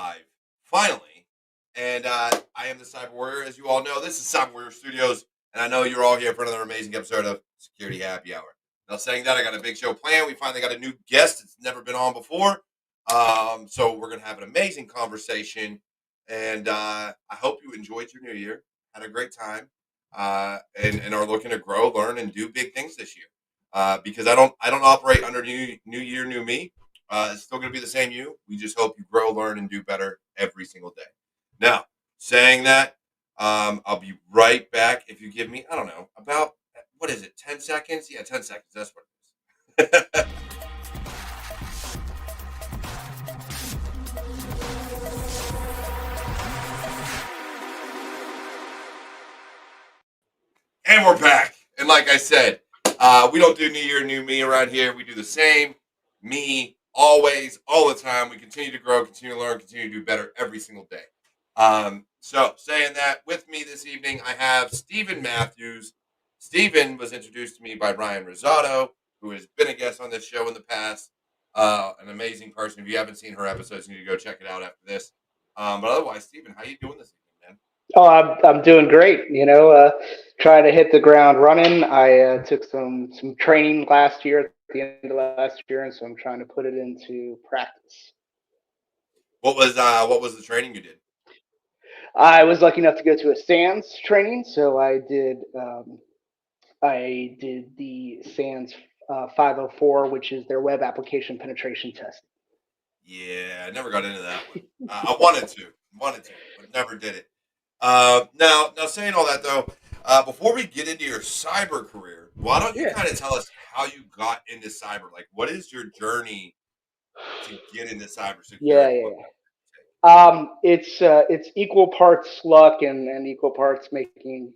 live, finally. And I am the Cyber Warrior. As you all know, this is Cyber Warrior Studios, and I know you're all here for another amazing episode of Security Happy Hour. Now, saying that, I got a big show planned. We finally got a new guest that's never been on before. So we're going to have an amazing conversation, and I hope you enjoyed your new year, had a great time, and are looking to grow, learn, and do big things this year. Because I don't operate under new year, new me. It's still going to be the same you. We just hope you grow, learn, and do better every single day. Now, saying that, I'll be right back. If you give me, I don't know, about what is it, 10 seconds? Yeah, 10 seconds. That's what it is. And we're back. And like I said, we don't do New Year, New Me around here. We do the same me always, all the time. We continue to grow, continue to learn, continue to do better every single day. So, saying that, with me this evening, I have Stephen Mathews. Stephen was introduced to me by Ryan Rosado, who has been a guest on this show in the past. An amazing person. If you haven't seen her episodes, you need to go check it out after this. But otherwise, Stephen, how you doing this evening, man? Oh, I'm doing great. Trying to hit the ground running. I took some training last year at the end of last year, and so I'm trying to put it into practice. What was the training you did? I was lucky enough to go to a SANS training, so I did the SANS 504, which is their web application penetration test. Yeah, I never got into that one. I wanted to, but never did it. Now, saying all that though, before we get into your cyber career, why don't you Yeah, kind of tell us how you got into cyber? Like, what is your journey to get into yeah, cybersecurity? yeah, What? yeah. It's equal parts luck and equal parts making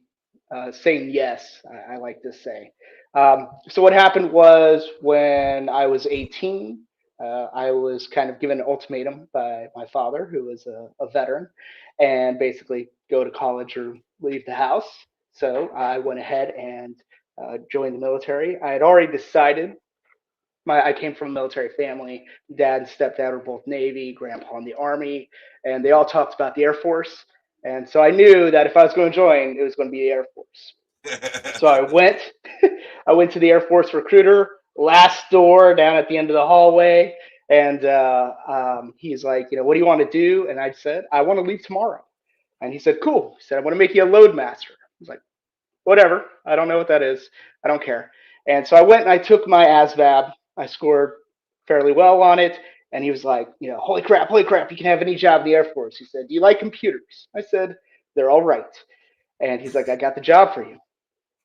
saying yes. I like to say. So what happened was when I was 18, I was kind of given an ultimatum by my father, who was a veteran, and basically go to college or leave the house. So I went ahead and joined the military. I had already decided I came from a military family. Dad and stepdad were both Navy, grandpa in the Army, and they all talked about the Air Force. And so I knew that if I was going to join, it was going to be the Air Force. So I went, I went to the Air Force recruiter, last door down at the end of the hallway, and he's like, what do you want to do? And I said, I want to leave tomorrow. And he said, cool. He said, I want to make you a load master. I was like, whatever. I don't know what that is. I don't care. And so I went and I took my ASVAB. I scored fairly well on it. And he was like, holy crap, you can have any job in the Air Force. He said, do you like computers? I said, they're all right. And he's like, I got the job for you.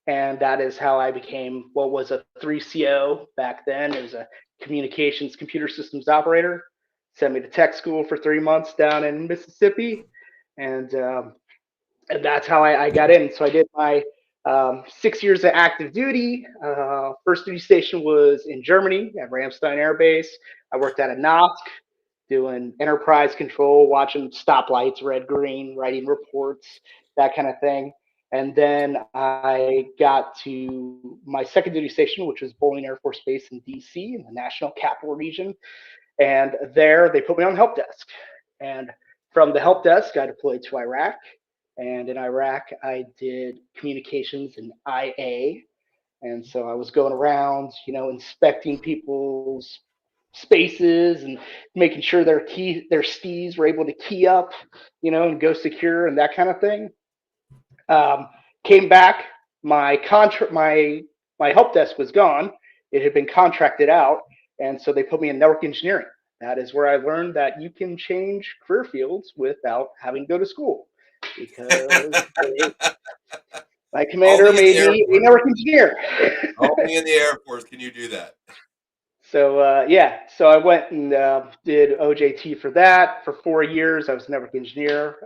And that is how I became what was a 3CO back then. It was a communications computer systems operator. Sent me to tech school for 3 months down in Mississippi. And and that's how I got in. So I did my 6 years of active duty. First duty station was in Germany at Ramstein Air Base. I worked at a NOSC doing enterprise control, watching stoplights, red, green, writing reports, that kind of thing. And then I got to my second duty station, which was Bolling Air Force Base in DC in the National Capital Region. And there they put me on the help desk. And from the help desk, I deployed to Iraq. And in Iraq, I did communications in IA. And so I was going around, inspecting people's spaces and making sure their STEs were able to key up, and go secure and that kind of thing. Um, Came back, my help desk was gone. It had been contracted out, and so they put me in network engineering. That is where I learned that you can change career fields without having to go to school, because my commander Only in the made Air me a Force. network engineer. Only in the Air Force can you do that. So yeah, so I went and did OJT for that for 4 years. I was a network engineer,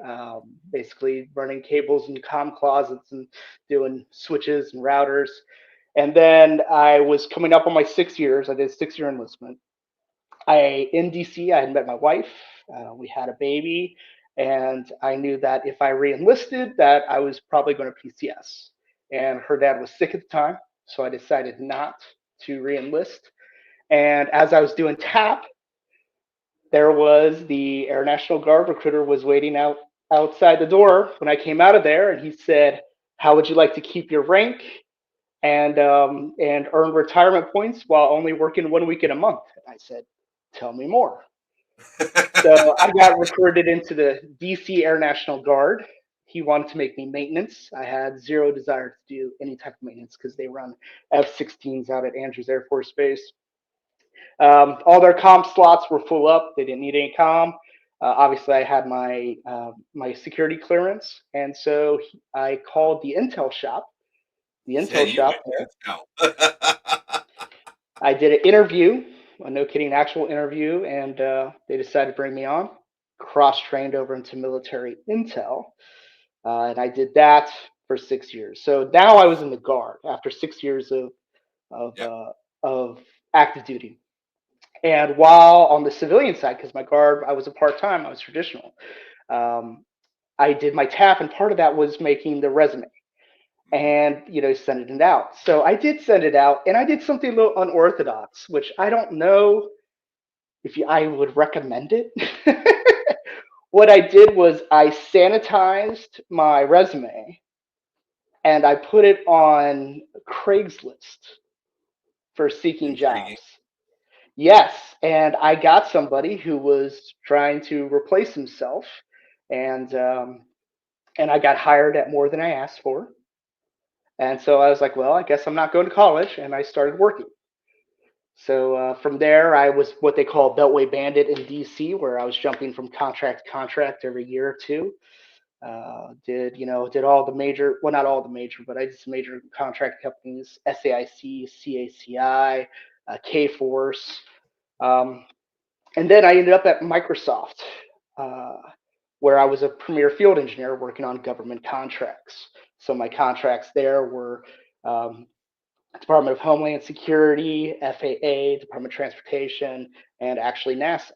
basically running cables and comm closets and doing switches and routers. And then I was coming up on my 6 years. I did 6 year enlistment. I in DC. I had met my wife. We had a baby, and I knew that if I reenlisted, that I was probably going to PCS. And her dad was sick at the time, so I decided not to reenlist. And as I was doing TAP, there was the Air National Guard recruiter was waiting outside the door when I came out of there, and he said, "How would you like to keep your rank and earn retirement points while only working 1 week in a month?" And I said, "Tell me more." So I got recruited into the DC Air National Guard. He wanted to make me maintenance. I had zero desire to do any type of maintenance because they run F-16s out at Andrews Air Force Base. All their comm slots were full up. They didn't need any comm. Obviously, I had my security clearance, and so I called the Intel shop. The Said Intel you shop went there. Intel. I did an interview, a no kidding actual interview, and they decided to bring me on. Cross trained over into military intel, and I did that for 6 years. So now I was in the guard after 6 years of Yep. of active duty. And while on the civilian side, because my guard, I was a part time, I was traditional. Um, I did my TAP, and part of that was making the resume Mhm. and sending it out. So I did send it out, and I did something a little unorthodox, which I don't know if I would recommend it. What I did was I sanitized my resume and I put it on Craigslist for seeking Intriguing. jobs. Yes, and I got somebody who was trying to replace himself, and and I got hired at more than I asked for. And so I was like, well, I guess I'm not going to college, and I started working. So from there, I was what they call Beltway Bandit in DC, where I was jumping from contract to contract every year or two. Did all the major, well, not all the major, but I did some major contract companies: SAIC, CACI, K-Force, um, and then I ended up at Microsoft, uh, where I was a premier field engineer working on government contracts. So my contracts there were um, Department of Homeland Security, FAA, Department of Transportation, and actually NASA.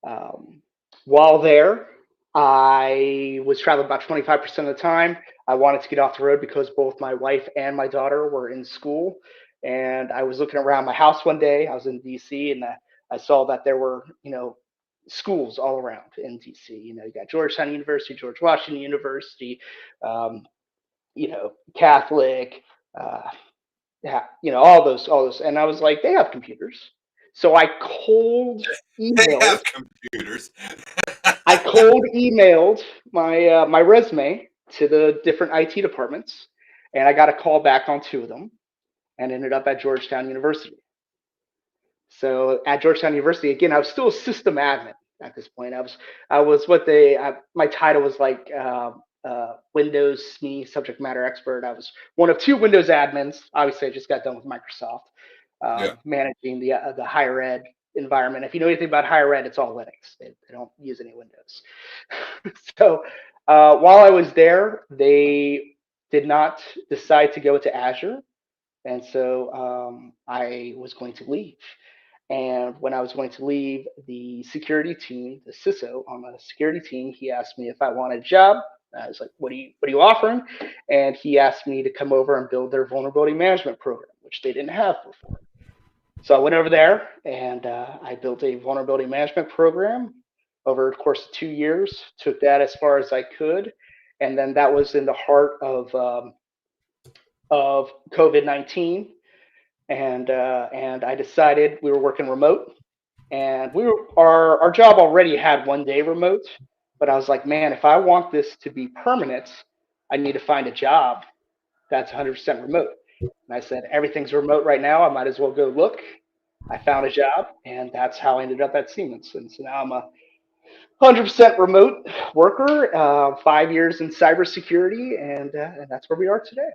Um, while there, I was traveling about 25% of the time. I wanted to get off the road because both my wife and my daughter were in school. And I was looking around my house one day. I was in DC, and I saw that there were, schools all around in DC. You got Georgetown University, George Washington University, um, Catholic, uh, yeah, all those. And I was like, they have computers. So They emailed have computers. I cold emailed my resume to the different IT departments, and I got a call back on two of them, and ended up at Georgetown University. So at Georgetown University, again, I was still a system admin at this point. I was my title was like Windows SME subject matter expert. I was one of two Windows admins. Obviously, I just got done with Microsoft, Yeah. managing the higher ed environment. If you know anything about higher ed, it's all Linux. They don't use any Windows. So while I was there, they did not decide to go to Azure, and so I was going to leave. And when I was going to leave, the security team, the CISO on the security team, he asked me if I wanted a job. I was like, "What are you offering?" And he asked me to come over and build their vulnerability management program, which they didn't have before. So I went over there and I built a vulnerability management program over the course of 2 years. Took that as far as I could, and then that was in the heart of COVID-19, and I decided we were working remote, and our job already had 1 day remote, but I was like, man, if I want this to be permanent, I need to find a job that's 100% remote. And I said, everything's remote right now. I might as well go look. I found a job, and that's how I ended up at Siemens. And so now I'm a 100% remote worker, 5 years in cybersecurity, and that's where we are today.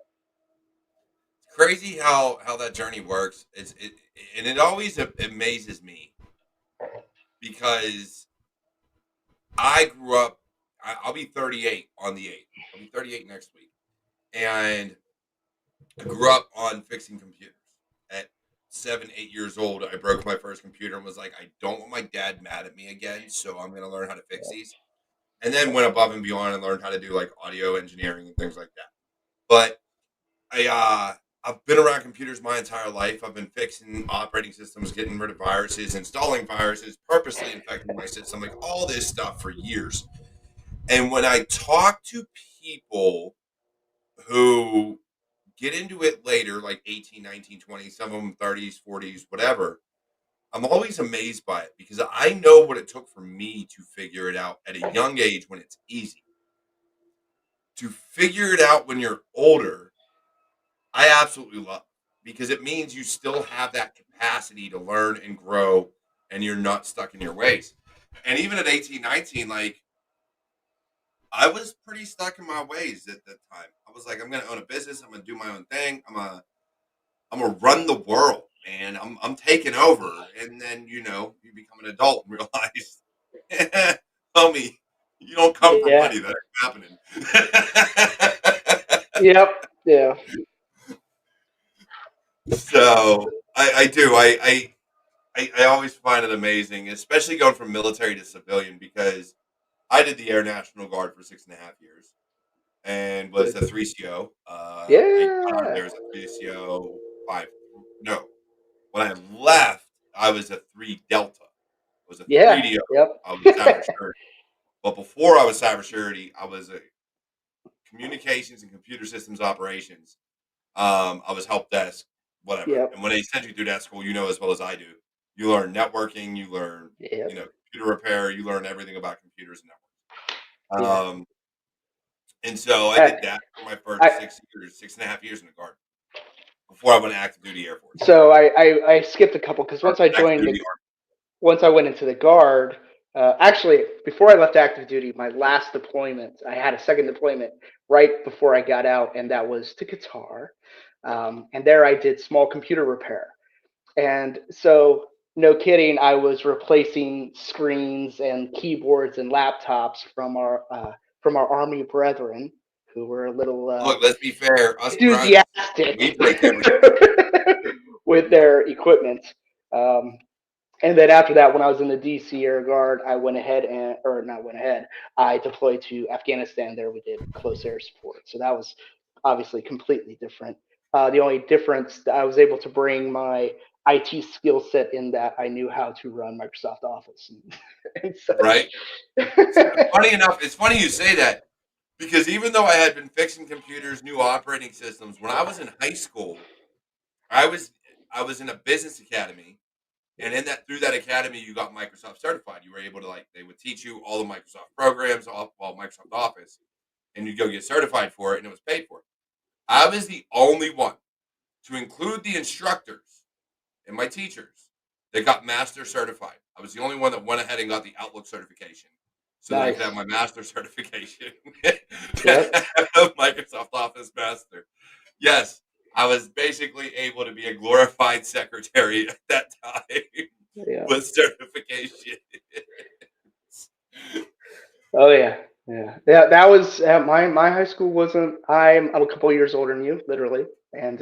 It's crazy how that journey works. And it always amazes me because I grew up. I'll be 38 on the 8th. I'll be 38 next week, and I grew up on fixing computers. At 7, 8 years old, I broke my first computer and was like, I don't want my dad mad at me again, so I'm gonna learn how to fix these. And then went above and beyond and learned how to do like audio engineering and things like that. But I I've been around computers my entire life. I've been fixing operating systems, getting rid of viruses, installing viruses, purposely infecting my system, like all this stuff for years. And when I talk to people who get into it later, like 18, 19, 20, some of them 30s, 40s, whatever, I'm always amazed by it because I know what it took for me to figure it out at a young age when it's easy. To figure it out when you're older, I absolutely love it because it means you still have that capacity to learn and grow and you're not stuck in your ways. And even at 18, 19, like I was pretty stuck in my ways at that time. I was like, I'm gonna own a business, I'm gonna do my own thing, I'm gonna run the world, man. I'm taking over. And then, you become an adult and realize, homie, you don't come for Yeah. money. That ain't happening. Yep. Yeah. So I do. I always find it amazing, especially going from military to civilian, because I did the Air National Guard for 6.5 years and was Good. a 3CO. I got out of Yeah. there as a 3CO five. No, when I left, I was a 3 Delta. I was a Yeah. 3DO. Yep. I was cybersecurity. But before I was cybersecurity, I was a communications and computer systems operations. I was help desk, whatever. Yep. And when they send you through that school, you know as well as I do, you learn networking, you learn, Yep. computer repair, you learn everything about computers and Yeah. networks. And so I Uh, did that for my first I 6 years, 6.5 years in the guard before I went to active duty Air Force so I skipped a couple because or active duty Army. once I went into the guard. Actually, before I left active duty, my last deployment, I had a second deployment right before I got out, and that was to Qatar. And there I did small computer repair. And so, no kidding, I was replacing screens and keyboards and laptops from our army brethren who were a little Look, let's be fair. Us grunts, we enthusiastic break everything. with their equipment. Um, and then after that, when I was in the DC Air Guard, I went ahead and, or not went ahead, I deployed to Afghanistan. There we did close air support. So that was obviously completely different. The only difference that I was able to bring my IT skill set in that I knew how to run Microsoft Office and Right? such. Funny enough, it's funny you say that because even though I had been fixing computers, new operating systems, when I was in high school, I was I was in a business academy, and in that through that academy, you got Microsoft certified. You were able to they would teach you all the Microsoft programs, all Microsoft Office, and you go get certified for it, and it was paid for. I was the only one to include the instructors and my teachers that got master certified. I was the only one that went ahead and got the Outlook certification so that I could have Nice. my master certification Yep. of Microsoft Office Master. Yes, I was basically able to be a glorified secretary at that time Yeah. with certification. Oh yeah. Yeah. Yeah. That was my high school wasn't. I'm a couple years older than you, literally, and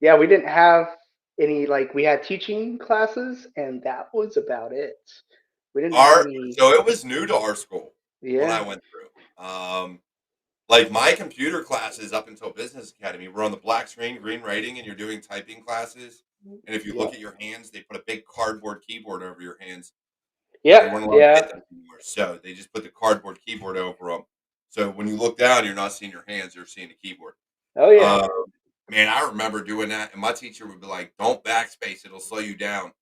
yeah, we didn't have any like we had teaching classes, and that was about it. We didn't have Our any. So it was new to our school when I Yeah. went through. Like my computer classes up until Business Academy were on the black screen, green writing, and you're doing typing classes. And if you Yeah. look at your hands, they put a big cardboard keyboard over your hands because they Yep. weren't allowed to Yeah. get them anymore. So they just put the cardboard keyboard over them. So when you look down, you're not seeing your hands; you're seeing the keyboard. Oh yeah. Um, Man, I remember doing that, and my teacher would be like, "Don't backspace; it'll slow you down."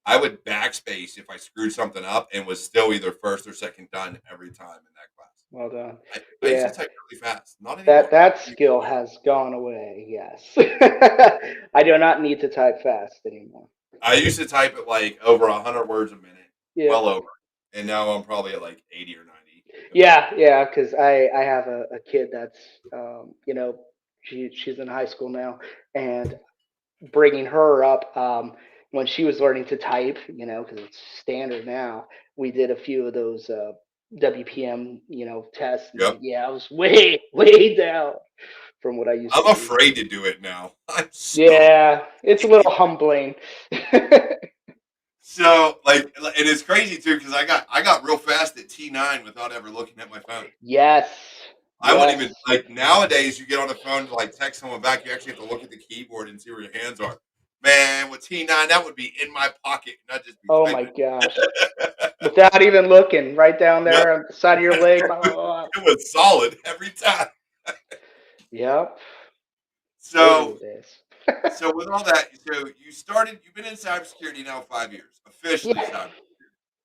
I would backspace if I screwed something up, and was still either first or second done every time in that class. Well done. I used to Yeah. type really fast. Not That anymore. that skill has gone away. Yes. I do not need to type fast anymore. I used to type at like over 100 words a minute, Yeah. well over, and now I'm probably at like 80 or 90. Yeah, yeah, because I have a kid that's she's in high school now, and bringing her up when she was learning to type, because it's standard now. We did a few of those WPM tests, and Yep. yeah, I was way way down from what I used I'm to do. afraid to do it now. I'm so Yeah, it's a little humbling. so and it's crazy too because I got real fast at T9 without ever looking at my phone. Yes, I wouldn't Yes. even like nowadays. You get on the phone to like text someone back. You actually have to look at the keyboard and see where your hands are. Man, with T9, that would be in my pocket, not just be Oh my typing. gosh. Without even looking, right down Yep, there on the side of your leg. Blah, blah, blah. it was solid every time. Yep. Those are So, the days. so with all that, so you started. You've been in cybersecurity now 5 years, officially Yeah. cyber,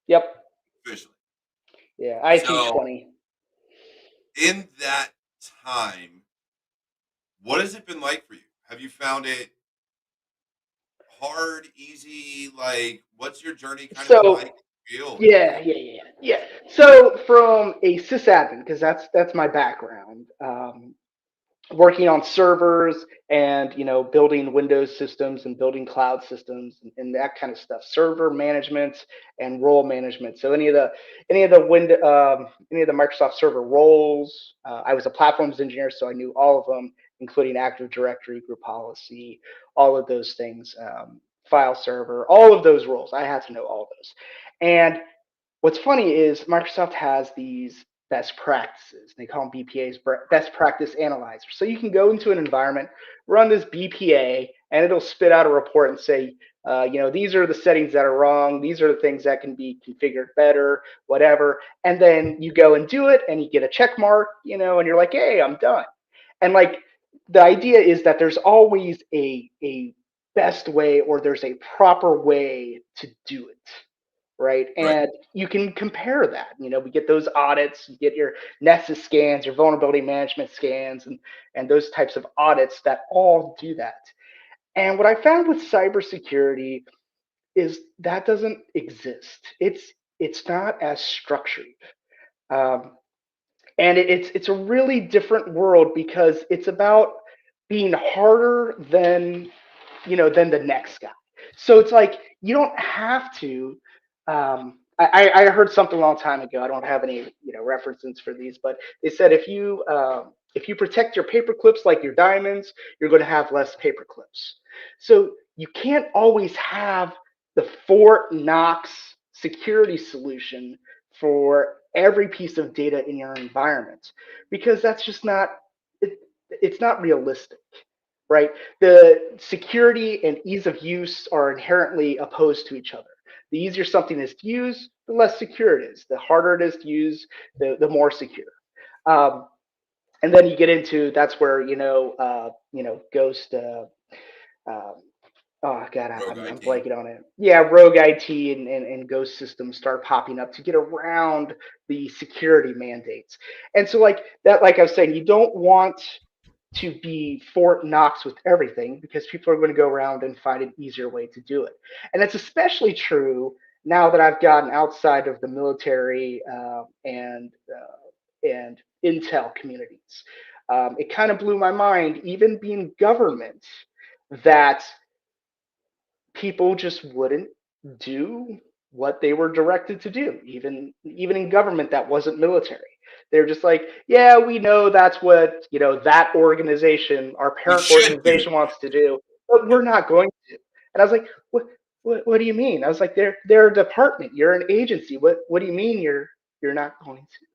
Yep. officially. Yeah. IT So 20. in that time, what has it been like for you? Have you found it hard, easy? Like, what's your journey kind of been So like? Feel? yeah. So from a sysadmin, because that's my background. Working on servers and building Windows systems and building cloud systems and that kind of stuff, server management and role management. So any of the Microsoft Server roles, I was a platforms engineer, so I knew all of them, including Active Directory, group policy, all of those things, file server, all of those roles. I had to know all of those. And what's funny is Microsoft has these best practices. They call them BPAs, best practice analyzers. So you can go into an environment, run this BPA, and it'll spit out a report and say, these are the settings that are wrong. These are the things that can be configured better, whatever. And then you go and do it, and you get a check mark, and you're like, hey, I'm done. And like the idea is that there's always a best way or there's a proper way to do it, right? Right, And you can compare that. We get those audits, you get your Nessus scans, your vulnerability management scans, and those types of audits that all do that. And what I found with cybersecurity is that doesn't exist. It's not as structured. Um, and it's a really different world because it's about being harder than the next guy. So it's like you don't have to. I heard something a long time ago. I don't have any references for these, but they said if you protect your paper clips like your diamonds, you're going to have less paper clips. So you can't always have the Fort Knox security solution for every piece of data in your environment because that's just not it, it's not realistic, right? The security and ease of use are inherently opposed to each other. The easier something is to use, the less secure it is. The harder it is to use, the more secure. Um, and then you get into that's where Ghost. Um, oh God, rogue I'm IT. blanking on it. Yeah, Rogue IT and Ghost systems start popping up to get around the security mandates. And so like that, like I was saying, you don't want to be Fort Knox with everything because people are going to go around and find an easier way to do it. And it's especially true now that I've gotten outside of the military and intel communities. It kind of blew my mind, even being government, that people just wouldn't do what they were directed to do, even in government that wasn't military. They're just like, yeah, we know that's what that organization, our We parent should do. organization, wants to do, but Yeah. we're not going to. And I was like, what do you mean? I was like, they're a department, you're an agency. What do you mean you're not going to?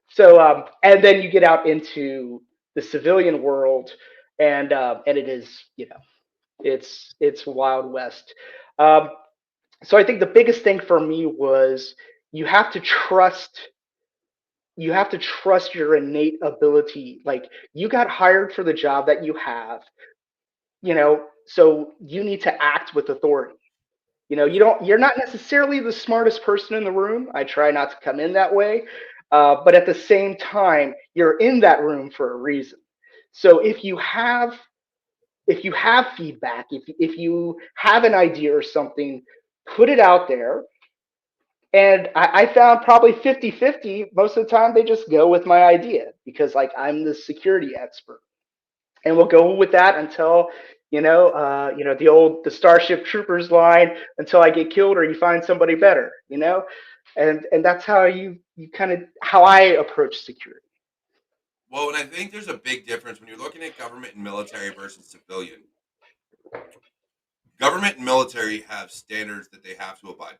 So and then you get out into the civilian world, and it is it's Wild West. Um, so I think the biggest thing for me was you have to trust you have to trust your innate ability. Like you got hired for the job that you have, so you need to act with authority. Yeah. You're not necessarily the smartest person in the room. I try not to come in that way. But at the same time, you're in that room for a reason. So if you have feedback, if you have an idea or something, put it out there. And I found probably 50-50. Most of the time, they just go with my idea because, like, I'm the security expert. And we'll go with that until, the Starship Troopers line until I get killed or you find somebody better. And that's how you kind of how I approach security. Well, and I think there's a big difference when you're looking at government and military versus civilian. Government and military have standards that they have to abide by.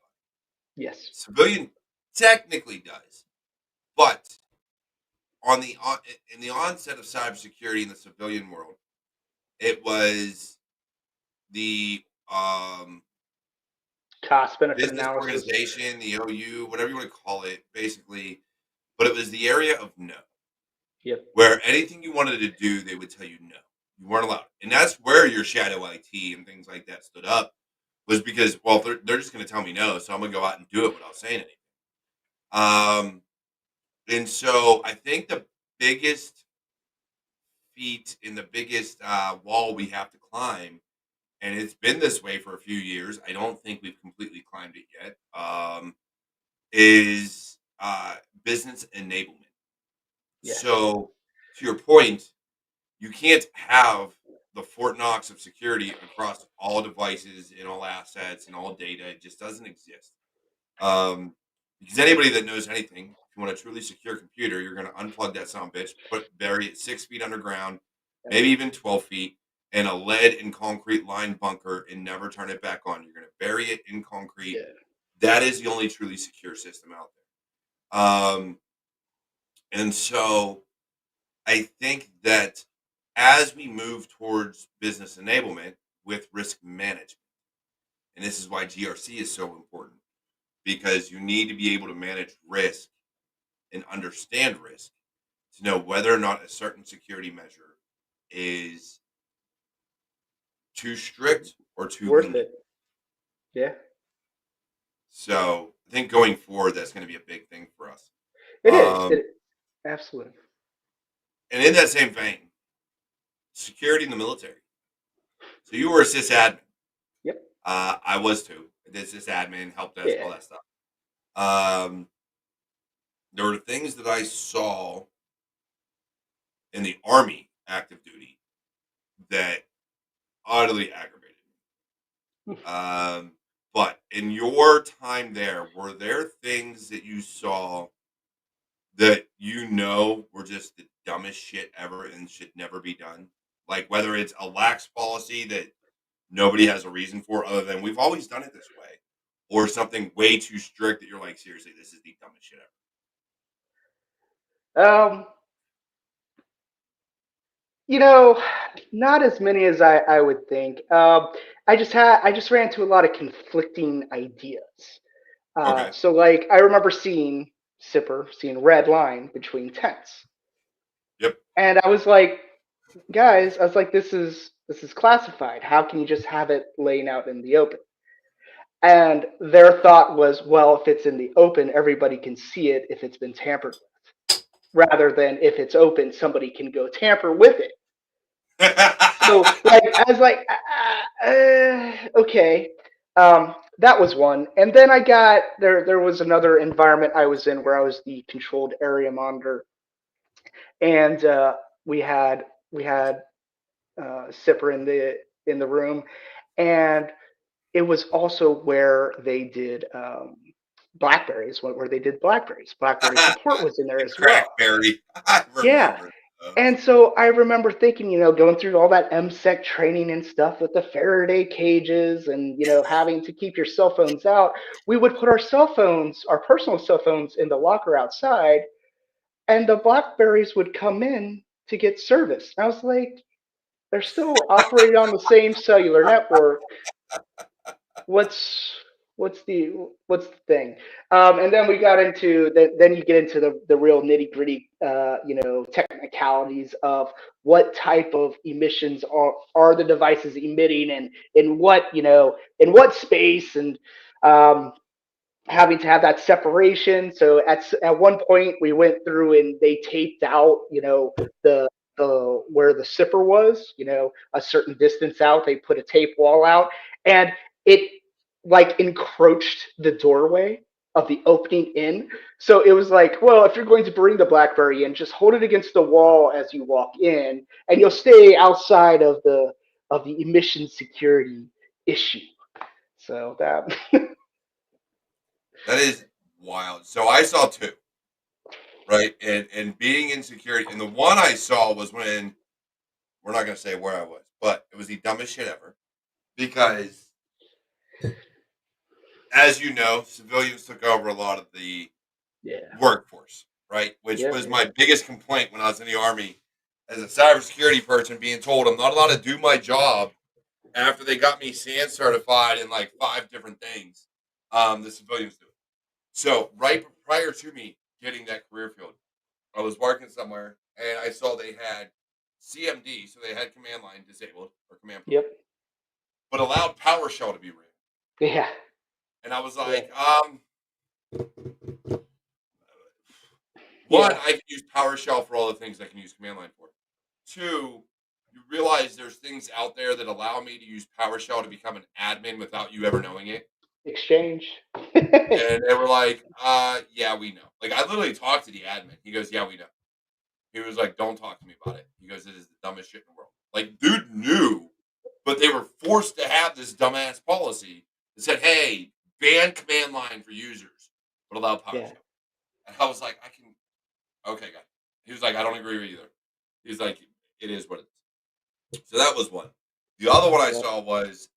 Yes. Civilian technically does, but in the onset of cybersecurity in the civilian world, it was the Cost benefit business analysis. organization, the OU, whatever you want to call it, basically. But it was the area of no, Yep. where anything you wanted to do, they would tell you no. You weren't allowed. And that's where your shadow IT and things like that stood up, was because, well, they're just going to tell me no, so I'm going to go out and do it without saying anything. And so I think the biggest feat and the biggest wall we have to climb, and it's been this way for a few years, I don't think we've completely climbed it yet, is business enablement. Yes. So, to your point, you can't have the Fort Knox of security across all devices and all assets and all data. It just doesn't exist. Um, because anybody that knows anything, if you want a truly secure computer, you're going to unplug that son of a bitch, bury it 6 feet underground, maybe even 12 feet, in a lead and concrete lined bunker, and never turn it back on. You're going to bury it in concrete. Yeah. That is the only truly secure system out there. And so I think that as we move towards business enablement with risk management, and this is why GRC is so important, because you need to be able to manage risk and understand risk to know whether or not a certain security measure is too strict or too Worth lenient. it. Yeah. So I think going forward, that's going to be a big thing for us. It is. It absolutely. And in that same vein, security in the military. So you were a sysadmin. Yep. I was too. I did sysadmin, help desk, Yeah. all that stuff. There were things that I saw in the Army active duty that utterly aggravated me. But in your time there, were there things that you saw that you know were just the dumbest shit ever and should never be done? Like whether it's a lax policy that nobody has a reason for other than we've always done it this way, or something way too strict that you're like, seriously, this is the dumbest shit ever. You know, not as many as I would think. I just ran into a lot of conflicting ideas. Okay. So like I remember seeing seeing red line between tents. Yep. And I was like, guys, I was like, this is classified. How can you just have it laying out in the open? And their thought was, well, if it's in the open, everybody can see it if it's been tampered with, rather than if it's open, somebody can go tamper with it. So like I was like, okay, that was one. And then I got there. There was another environment I was in where I was the controlled area monitor, and we had Sipper in the room, and it was also where they did Blackberries, where they did Blackberries. Blackberry support was in there The as well. crackberry. I Yeah. remember those. And so I remember thinking, going through all that MSEC training and stuff with the Faraday cages and, having to keep your cell phones out. We would put our cell phones, our personal cell phones, in the locker outside, and the Blackberries would come in to get service. I was like, they're still operating on the same cellular network. what's what's the thing? And then we got into then you get into the real nitty gritty, technicalities of what type of emissions are the devices emitting, and in what space, and um, having to have that separation. So at one point we went through and they taped out, the where the sipper was, a certain distance out. They put a tape wall out, and it like encroached the doorway of the opening in. So it was like, well, if you're going to bring the BlackBerry in, just hold it against the wall as you walk in, and you'll stay outside of the emission security issue. So that That is wild. So I saw two, right? And being in security, and the one I saw was when we're not going to say where I was, but it was the dumbest shit ever because, as you know, civilians took over a lot of the yeah. workforce, right? Which Yep. was my biggest complaint when I was in the Army as a cybersecurity person, being told I'm not allowed to do my job after they got me SAN certified in like 5 different things. The civilians do it. So right prior to me getting that career field, I was working somewhere and I saw they had CMD, so they had command line disabled or command prompt, Yep. but allowed PowerShell to be ran. Yeah. And I was Yeah. like, one, Yeah. I can use PowerShell for all the things I can use command line for. Two, you realize there's things out there that allow me to use PowerShell to become an admin without you ever knowing it. Exchange. And they were like, yeah, we know. Like, I literally talked to the admin. He goes, yeah, we know. He was like, don't talk to me about it. He goes, it is the dumbest shit in the world. Like, dude knew, but they were forced to have this dumbass policy that said, hey, ban command line for users, but allow Yeah. PowerShell. And I was like, I can, okay, guy. He was like, I don't agree with either. He's like, it is what it is. So that was one. The other one I Yep. saw was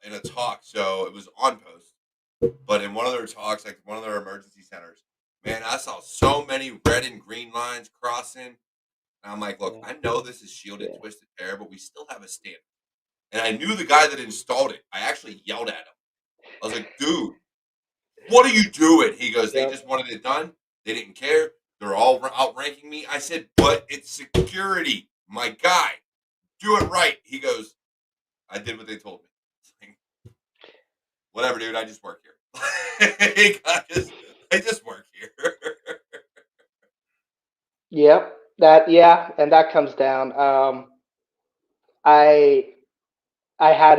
in a talk. So it was on post, but in one of their talks, like one of their emergency centers, man, I saw so many red and green lines crossing. And I'm like, look, Yeah. I know this is shielded, Yeah. twisted pair, but we still have a standard. And I knew the guy that installed it. I actually yelled at him. I was like, dude, what are you doing? He goes, they Yep. just wanted it done. They didn't care. They're all outranking me. I said, but it's security, my guy. Do it right. He goes, I did what they told me. Like, whatever, dude. I just work here. I just work here. Yep. That. Yeah. And that comes down. I I had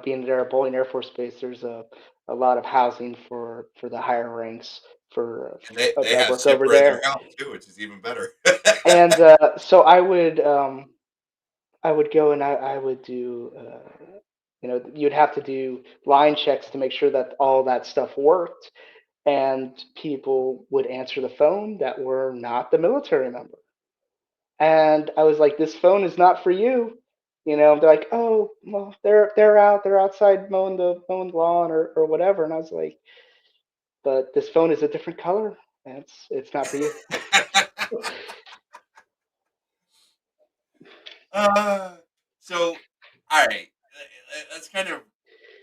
being there at Bowling Air Force Base, there's a lot of housing for the higher ranks for And they that have work over zipper in their there, house too, which is even better. and so I would go and I would do you'd have to do line checks to make sure that all that stuff worked, and people would answer the phone that were not the military member. And I was like, "This phone is not for you." They're like, "Oh, well, they're outside mowing the lawn or whatever." And I was like, "But this phone is a different color, and it's not for you." uh, so, all right, let's kind of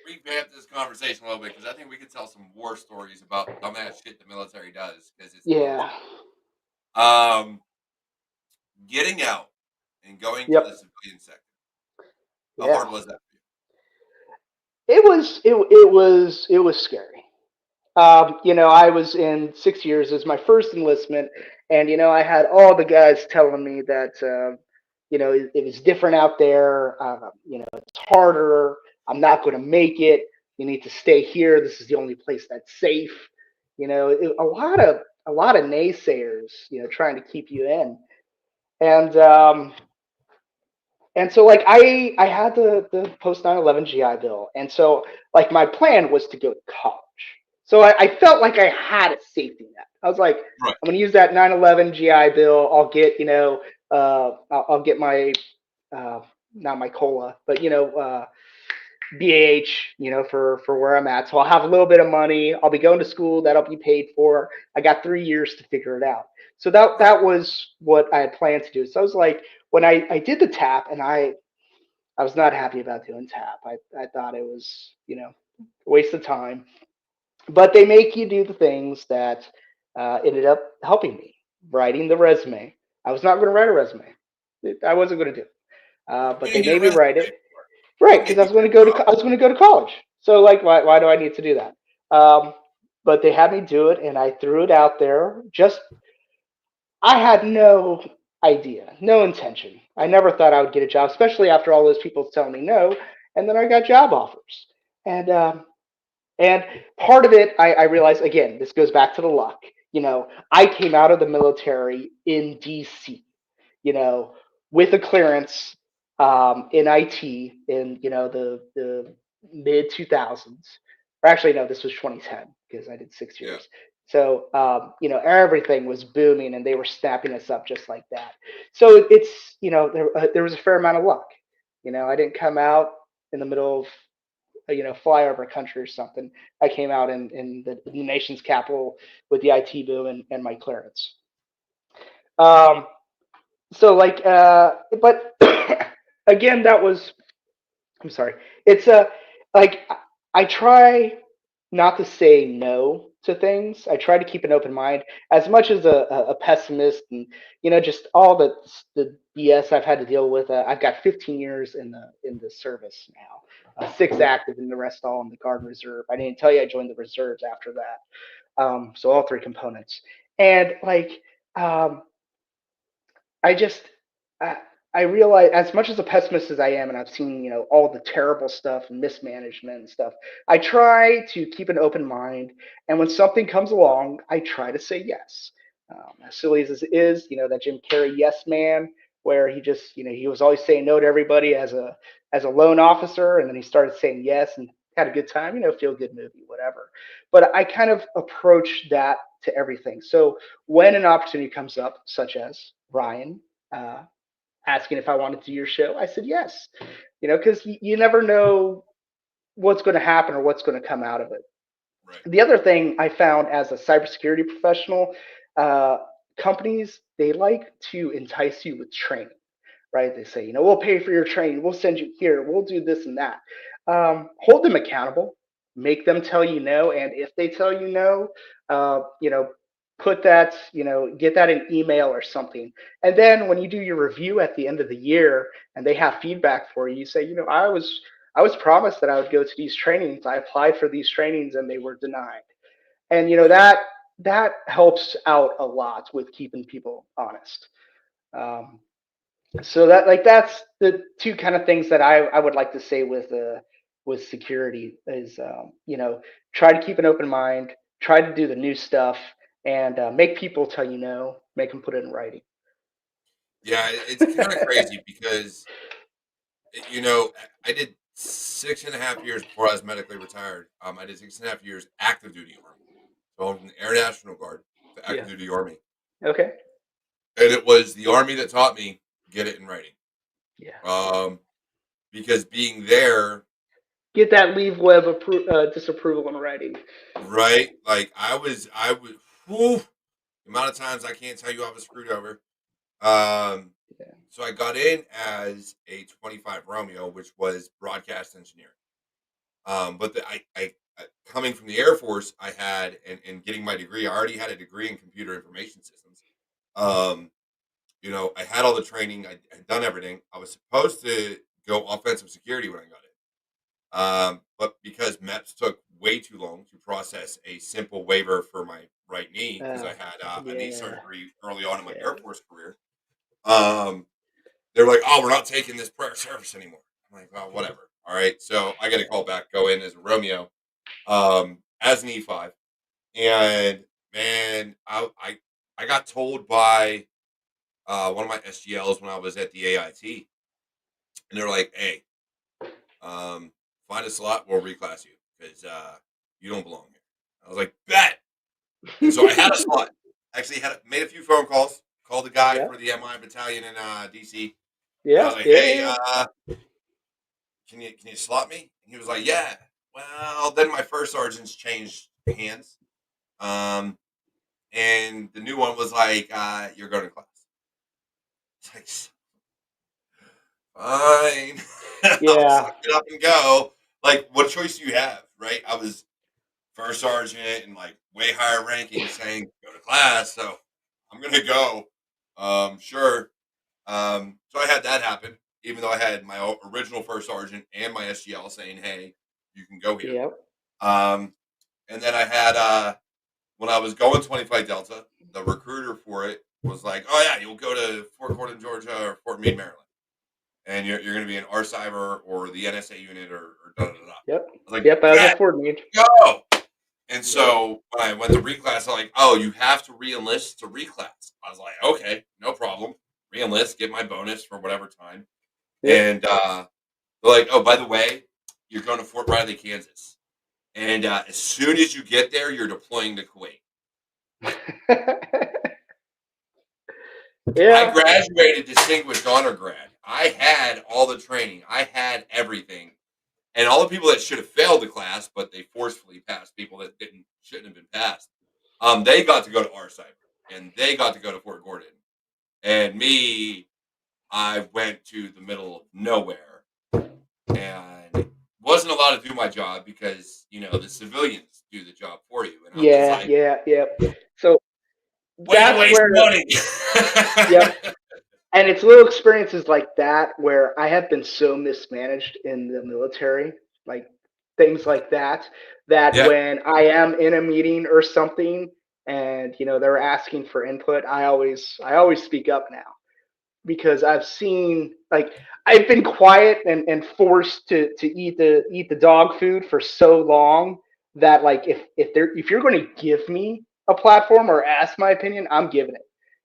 revamp this conversation a little bit because I think we could tell some war stories about dumbass shit the military does because it's the Yeah. military. Um, Getting out and going to the Yep. civilian sector. How Yeah. hard was that for It was scary. I was in 6 years. It was my first enlistment, and I had all the guys telling me that it was different out there. It's harder. I'm not going to make it. You need to stay here. This is the only place that's safe. A lot of naysayers, trying to keep you in, and so like I had the post 9/11 GI Bill, and so like my plan was to go to college. So I felt like I had a safety net. I was like, you? Right. I'm going to use that 9/11 GI Bill. I'll get I'll get my uh, not my cola, but BAH, for where I'm at. So I'll have a little bit of money. I'll be going to school. That'll be paid for. I got 3 years to figure it out. So that Right. that was what I had planned to do. So I was like, when I did the tap, and I was not happy about doing tap. I thought it was, a waste of time. But they make you do the things that ended up helping me. Writing the resume. I was not going to write a resume. I wasn't going to do it. What do But you they need a made me resume write it. for? Right, What because made you get a job? I was going to go to college. So like, why do I need to do that? But they had me do it, and I threw it out there. I had no idea, no intention. I never thought I would get a job, especially after all those people telling me no. And then I got job offers, and and part of it, I realized again, this goes back to the luck. I came out of the military in DC, you know, with a clearance in IT in the mid 2000s. Or actually, no, this was 2010 because I did six Yeah. years. So everything was booming, and they were snapping us up just like that. So it's there was a fair amount of luck. I didn't come out in the middle of flyover country or something. I came out in the nation's capital with the IT boom and my clearance. Um, so like, but again, that was, I'm sorry. It's a like I try not to say no to things. I try to keep an open mind as much as a pessimist, and just all the BS I've had to deal with. I've got 15 years in the service now, 6 active, and the rest all in the Guard Reserve. I didn't tell you I joined the reserves after that. So all 3 components, and like um, I just I, I realize, as much as a pessimist as I am, and I've seen all the terrible stuff and mismanagement and stuff, I try to keep an open mind, and when something comes along, I try to say yes. As silly as it is, that Jim Carrey yes man, where he just he was always saying no to everybody as a loan officer, and then he started saying yes and had a good time, feel good movie, whatever. But I kind of approach that to everything. So when an opportunity comes up, such as Ryan uh, asking if I wanted to do your show, I said yes. Because you never know what's going to happen or what's going to come out of it. Right. The other thing I found as a cybersecurity professional, uh, companies, they like to entice you with training, right? They say, we'll pay for your training, we'll send you here, we'll do this and that. Hold them accountable, make them tell you no, and if they tell you no, put that, get that in email or something. And then when you do your review at the end of the year and they have feedback for you, you say, I was promised that I would go to these trainings. I applied for these trainings and they were denied. And Right. that helps out a lot with keeping people honest. Um, so that's the two kind of things that I would like to say with security is try to keep an open mind, try to do the new stuff, and make people tell you no, make them put it in writing. Yeah, it's kind of crazy because I did 6.5 years before I was medically retired. I did 6.5 years active duty army. So I was in the Air National Guard, the active Yeah. duty army, Okay. and it was the army that taught me get it in writing. Yeah. Um, because being there, Get that leave web disapproval in writing. right? Like I was. Whew, the amount of times I can't tell you I was screwed over. Um, Yeah. so I got in as a 25 Romeo, which was broadcast engineering. But coming from the Air Force, I had and getting my degree. I already had a degree in computer information systems. Um, I had all the training. I had done everything. I was supposed to go offensive security when I got it. But because MEPS took way too long to process a simple waiver for my right knee, because I Uh, had a knee yeah. surgery early on in my Air Yeah. Force career, um, they were like, "Oh, we're not taking this prayer service anymore." I'm like, "Well, whatever." All right, so I got to call back, go in as a Romeo, as an E5, and man, I got told by one of my SGLs when I was at the AIT, and they're like, "Hey, um, find a slot, we'll reclass you because you don't belong here." I was like, "Bet." And so I had a slot. Actually, had made a few phone calls. Called the guy Yeah. for the MI battalion in DC, and I Yeah. was like, Yeah. "Hey, Yeah. can you slot me?" And he was like, "Yeah." Well, then my first sergeant's changed hands, um, and the new one was like, "You're going to class." It's like, fine, I'll Yeah. suck it up and go. Like, what choice do you have, right? I was first sergeant and like way higher ranking, saying go to class, so I'm gonna go. Sure. So I had that happen, even though I had my original first sergeant and my SGL saying, "Hey, you can go here." Yeah. Um, and then I had when I was going 25 Delta, the recruiter for it was like, "Oh yeah, you'll go to Fort Gordon, Georgia, or Fort Meade, Maryland, and you're going to be an R Cyber or the NSA unit or da da da." I Yep. was like, Yep. I was "Bet, at Fort Meade. go!" And Yep. so when I went to reclass, I'm like, "Oh, you have to re-enlist to reclass." I was like, "Okay, no problem. Re-enlist, get my bonus for whatever time." Yep. And they're like, "Oh, by the way, you're going to Fort Riley, Kansas, and as soon as you get there, you're deploying to Kuwait." I Yeah. graduated distinguished honor grad. I had all the training. I had everything, and all the people that should have failed the class, but they forcefully passed. People that shouldn't have been passed. They got to go to our cyber, and they got to go to Fort Gordon. And me, I went to the middle of nowhere and wasn't allowed to do my job because, the civilians do the job for you. And I was Yeah, like, yeah, yeah. So way to that's waste where, money. yep. And it's little experiences like that where I have been so mismanaged in the military, like things like that, that Yeah. when I am in a meeting or something and they're asking for input, I always speak up now because I've seen, like, I've been quiet and forced to eat the dog food for so long that, like, if you're going to give me a platform or ask my opinion, I'm giving it.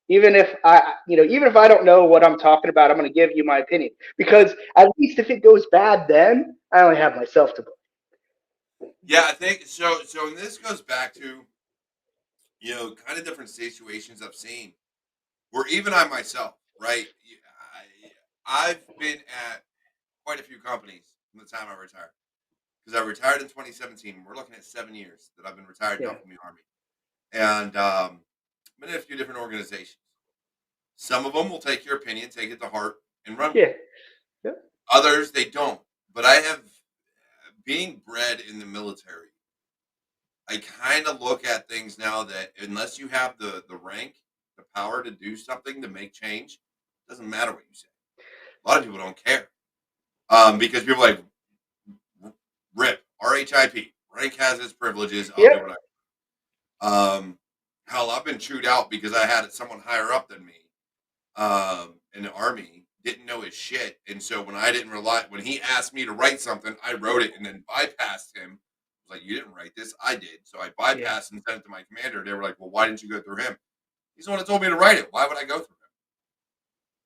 Even if I don't know what I'm talking about, I'm going to give you my opinion because at least if it goes bad, then I only have myself to blame. Yeah, I think so. So, and this goes back to, kind of different situations I've seen where even I myself, right? I've been at quite a few companies from the time I retired because I retired in 2017. We're looking at 7 years that I've been retired now Yeah, from the Army. And been in a few different organizations. Some of them will take your opinion, take it to heart, and run with yeah, it. yeah, Others, they don't. But I have, being bred in the military, I kind of look at things now that unless you have the rank, the power to do something to make change, doesn't matter what you say. A lot of people don't care because people are like RIP, RHIP, rank has its privileges. I'll do yep, what hell, I've been chewed out because I had someone higher up than me in the army didn't know his shit, and so when I didn't rely, when he asked me to write something, I wrote it and then bypassed him. I was like, "You didn't write this, I did." So I yeah, bypassed and sent it to my commander. They were like, "Well, why didn't you go through him? He's the one that told me to write it. Why would I go through him?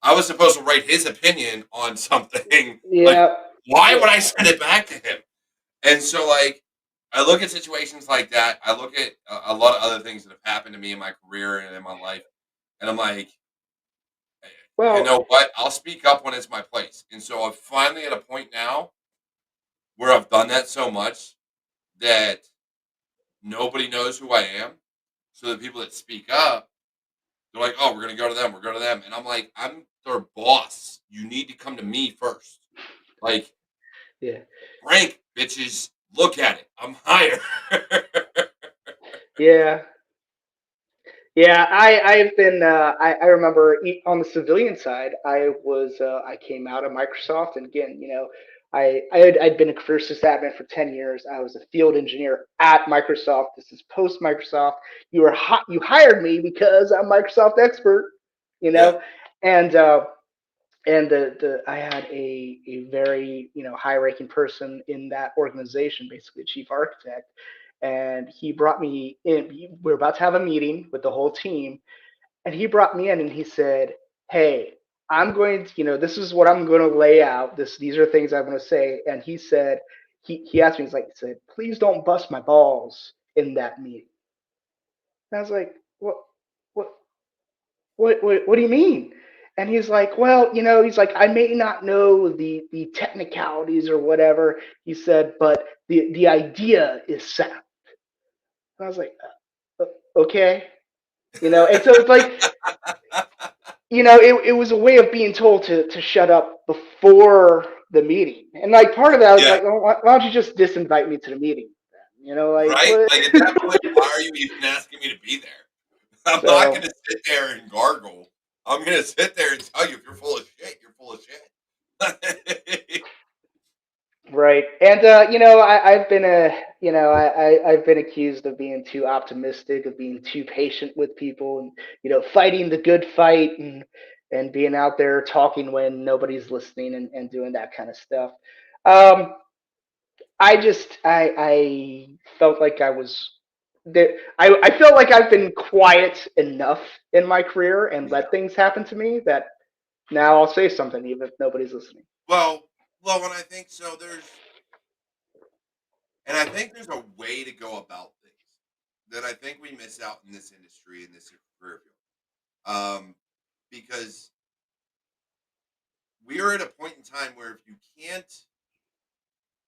I was supposed to write his opinion on something. Like, yeah, why yeah, would I send it back to him?" And so, like, I look at situations like that. I look at a lot of other things that have happened to me in my career and in my life, and I'm like, you well, know what? I'll speak up when it's my place. And so I'm finally at a point now where I've done that so much that nobody knows who I am. So the people that speak up, they're like, "Oh, we're gonna go to them. We're going to them." And I'm like, "I'm their boss. You need to come to me first. Like, yeah, rank, bitches. Look at it. I'm higher." yeah. Yeah, I've been I remember on the civilian side, I came out of Microsoft, and again, I'd been a career sysadmin for 10 years. I was a field engineer at Microsoft. This is post Microsoft. You hired me because I'm Microsoft expert, you Yeah, know, and the I had a very high ranking person in that organization, basically a chief architect, and he brought me in. We were about to have a meeting with the whole team, and he brought me in and he said, "Hey, I'm going to, this is what I'm going to lay out. These are things I'm going to say." And he said, he asked me, he said, "Please don't bust my balls in that meeting." And I was like, what, what do you mean?" And he's like, "Well, he's like, I may not know the technicalities or whatever." He said, "But the idea is sound." And I was like, Okay." And so it's like, it was a way of being told to shut up before the meeting. And like part of that was yeah, like, "Oh, why don't you just disinvite me to the meeting?" Like right. what? Like at that point, why are you even asking me to be there? I'm not So going to sit there and gargle. I'm going to sit there and tell you if you're full of shit, you're full of shit. right. And I've been I've been accused of being too optimistic, of being too patient with people, and fighting the good fight, and being out there talking when nobody's listening, and doing that kind of stuff. Um, I felt like I was there. I felt like I've been quiet enough in my career and Yeah. let things happen to me that now I'll say something even if nobody's listening. Well, and I think so. I think there's a way to go about things that I think we miss out in this industry, in this career field. Because we are at a point in time where if you can't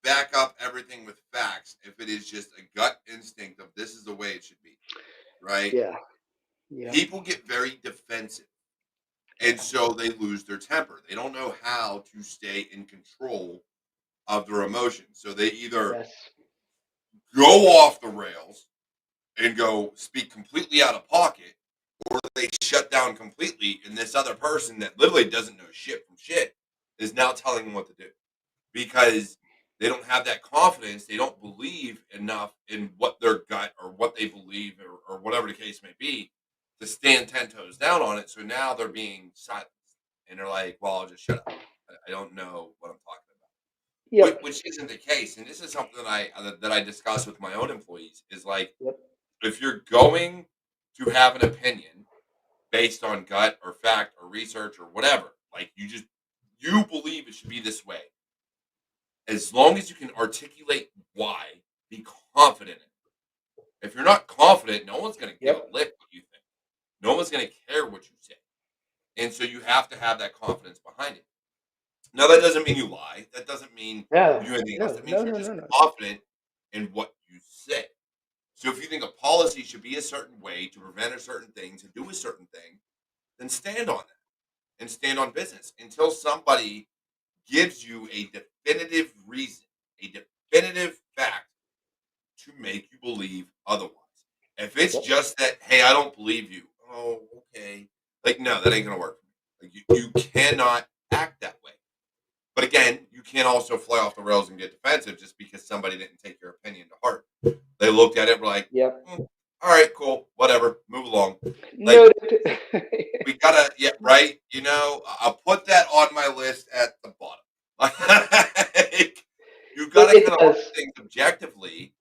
back up everything with facts, if it is just a gut instinct of this is the way it should be, right? Yeah. Yeah. People get very defensive. And so they lose their temper. They don't know how to stay in control of their emotions. So they either Yes. go off the rails and go speak completely out of pocket, or they shut down completely. And this other person that literally doesn't know shit from shit is now telling them what to do because they don't have that confidence. They don't believe enough in what their gut or what they believe or whatever the case may be to stand 10 toes down on it. So now they're being silenced and they're like, well, I'll just shut up. I don't know what I'm talking about. Yep. Which isn't the case, and this is something that I discuss with my own employees. Is like Yep. if you're going to have an opinion based on gut or fact or research or whatever, like you believe it should be this way. As long as you can articulate why, be confident in it. If you're not confident, no one's going to give a Yep. lick what you think. No one's going to care what you say, and so you have to have that confidence behind it. Now, that doesn't mean you lie. That doesn't mean you No. do anything else. No. That means No. you're No. just No. No. confident in what you say. So if you think a policy should be a certain way to prevent a certain thing, to do a certain thing, then stand on that and stand on business until somebody gives you a definitive reason, a definitive fact to make you believe otherwise. If it's Yep. just that, hey, I don't believe you. Oh, okay. Like, no, that ain't going to work for me. Like, you cannot act that way. But again, you can't also fly off the rails and get defensive just because somebody didn't take your opinion to heart. They looked at it and were like, Yep. all right, cool, whatever, move along. Like, Noted. we gotta, yeah, right? I'll put that on my list at the bottom. Like, you gotta It kind of look does. at things objectively.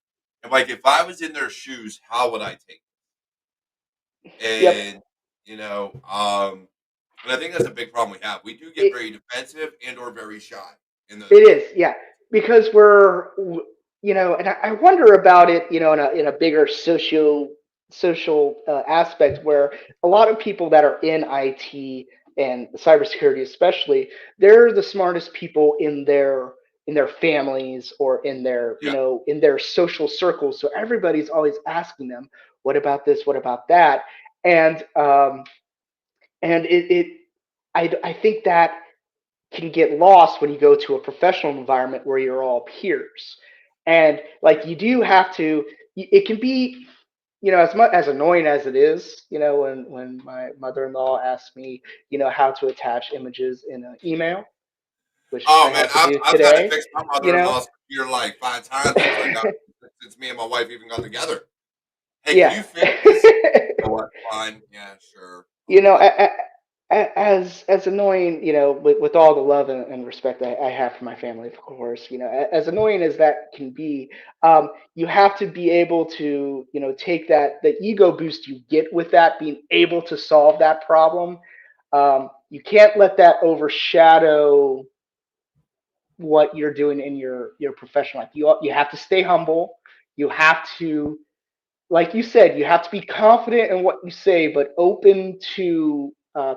And like, if I was in their shoes, how would I take it? Yep. And, you know, um, and I think that's a big problem we have. We do get It, very defensive and or very shy in those it moments. is. Yeah. Because and I wonder about it, in a bigger social aspect where a lot of people that are in IT and cybersecurity especially, they're the smartest people in their families or Yeah. in their social circles. So everybody's always asking them, "What about this? What about that?" And I think that can get lost when you go to a professional environment where you're all peers. And like you do have to, it can be, as much as annoying as it is, when my mother-in-law asked me, how to attach images in an email, which Oh I man, had to I've do I've had to today, fix my you know. mother-in-law's computer like 5 times since me and my wife even got together. Hey, can Yeah. you fix this? You know what? Fine. Yeah, sure. I'll you know, do it. as annoying, with all the love and respect I have for my family, of course, as annoying as that can be, you have to be able to, take the ego boost you get with that, being able to solve that problem. You can't let that overshadow what you're doing in your professional life. You have to stay humble. You have to, like you said, you have to be confident in what you say, but open to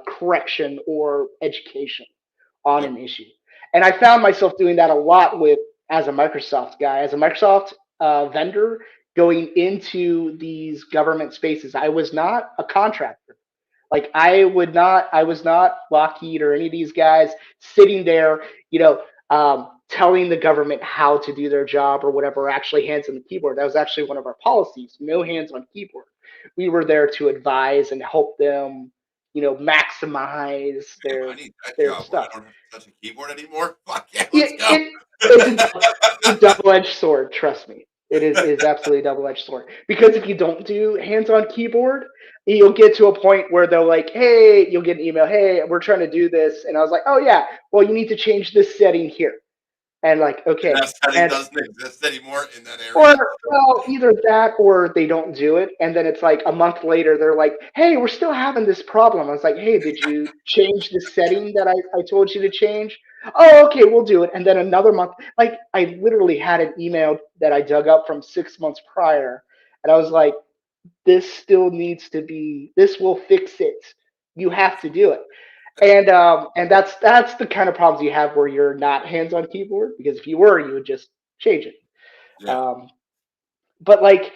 correction or education on Yep. an issue. And I found myself doing that a lot as a Microsoft vendor going into these government spaces. I was not a contractor. Like I was not Lockheed or any of these guys sitting there, telling the government how to do their job or whatever, actually hands on the keyboard. That was actually one of our policies, no hands on keyboard. We were there to advise and help them, maximize Damn, their I need that their job where I stuff. don't have to touch a keyboard anymore. Fuck yeah, let's it, go. it it's a double-edged sword. Trust me, it is absolutely a double-edged sword. Because if you don't do hands-on keyboard, you'll get to a point where they're like, "Hey," you'll get an email, "Hey, we're trying to do this," and I was like, "Oh yeah, well you need to change this setting here," and like, And okay, that setting and doesn't exist anymore in that or area. well, either that or they don't do it, and then it's like a month later they're like, "Hey, we're still having this problem." I was like, "Hey, did you change the setting that I told you to change?" "Oh, okay, we'll do it." And then another month, like I literally had an email that I dug up from 6 months prior, and I was like, "This still needs to be. This will fix it. You have to do it." Yeah, And that's the kind of problems you have where you're not hands on keyboard, because if you were, you would just change it. yeah, Um, but like